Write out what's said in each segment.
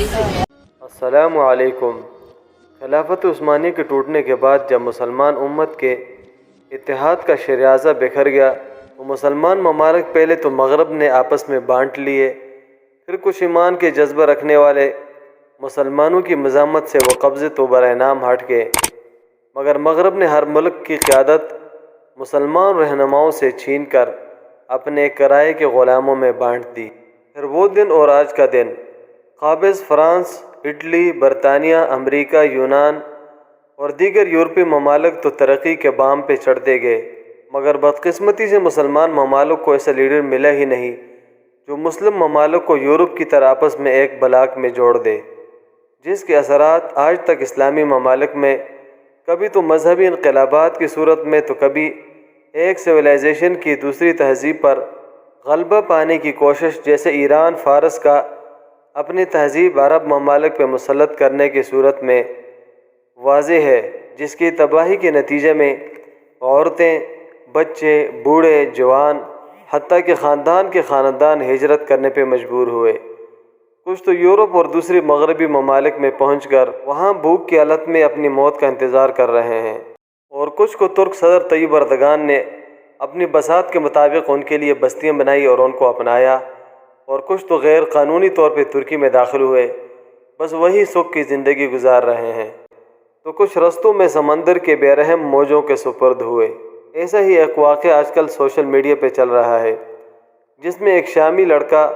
السلام علیکم۔ خلافت عثمانیہ کے ٹوٹنے کے بعد جب مسلمان امت کے اتحاد کا شیرازہ بکھر گیا تو مسلمان ممالک پہلے تو مغرب نے آپس میں بانٹ لیے، پھر کچھ ایمان کے جذبہ رکھنے والے مسلمانوں کی مزاحمت سے وہ قبضے تو برائے نام ہٹ گئے، مگر مغرب نے ہر ملک کی قیادت مسلمان رہنماؤں سے چھین کر اپنے کرائے کے غلاموں میں بانٹ دی۔ پھر وہ دن اور آج کا دن قابض فرانس، اٹلی، برطانیہ، امریکہ، یونان اور دیگر یورپی ممالک تو ترقی کے بام پہ چڑھتے گئے، مگر بدقسمتی سے مسلمان ممالک کو ایسا لیڈر ملا ہی نہیں جو مسلم ممالک کو یورپ کی طرح آپس میں ایک بلاک میں جوڑ دے، جس کے اثرات آج تک اسلامی ممالک میں کبھی تو مذہبی انقلابات کی صورت میں تو کبھی ایک سویلائزیشن کی دوسری تہذیب پر غلبہ پانے کی کوشش، جیسے ایران فارس کا اپنی تہذیب عرب ممالک پہ مسلط کرنے کی صورت میں واضح ہے، جس کی تباہی کے نتیجے میں عورتیں، بچے، بوڑھے، جوان، حتیٰ کہ خاندان کے خاندان ہجرت کرنے پہ مجبور ہوئے۔ کچھ تو یورپ اور دوسری مغربی ممالک میں پہنچ کر وہاں بھوک کی حالت میں اپنی موت کا انتظار کر رہے ہیں، اور کچھ کو ترک صدر طیب اردگان نے اپنی بساط کے مطابق ان کے لیے بستیاں بنائی اور ان کو اپنایا، اور کچھ تو غیر قانونی طور پہ ترکی میں داخل ہوئے، بس وہی سکھ کی زندگی گزار رہے ہیں، تو کچھ رستوں میں سمندر کے بے رحم موجوں کے سپرد ہوئے۔ ایسا ہی ایک واقعہ آج کل سوشل میڈیا پہ چل رہا ہے، جس میں ایک شامی لڑکا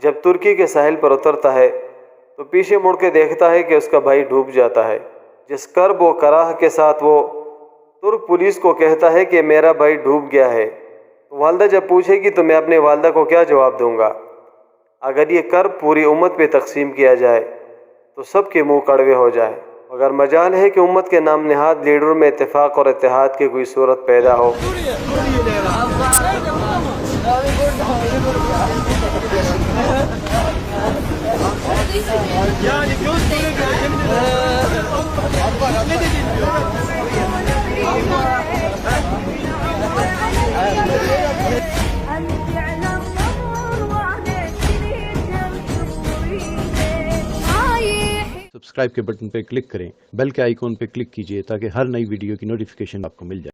جب ترکی کے ساحل پر اترتا ہے تو پیچھے مڑ کے دیکھتا ہے کہ اس کا بھائی ڈوب جاتا ہے، جس کرب و کراہ کے ساتھ وہ ترک پولیس کو کہتا ہے کہ میرا بھائی ڈوب گیا ہے۔ تو والدہ جب پوچھے گی تو میں اپنے والدہ کو کیا جواب دوں گا؟ اگر یہ کرب پوری امت پہ تقسیم کیا جائے تو سب کے منہ کڑوے ہو جائے، مگر مجال ہے کہ امت کے نام نہاد لیڈروں میں اتفاق اور اتحاد کی کوئی صورت پیدا ہو۔ سبسکرائب کے بٹن پہ کلک کریں، بیل کے آئیکن پہ کلک کیجئے تاکہ ہر نئی ویڈیو کی نوٹیفیکیشن آپ کو مل جائے۔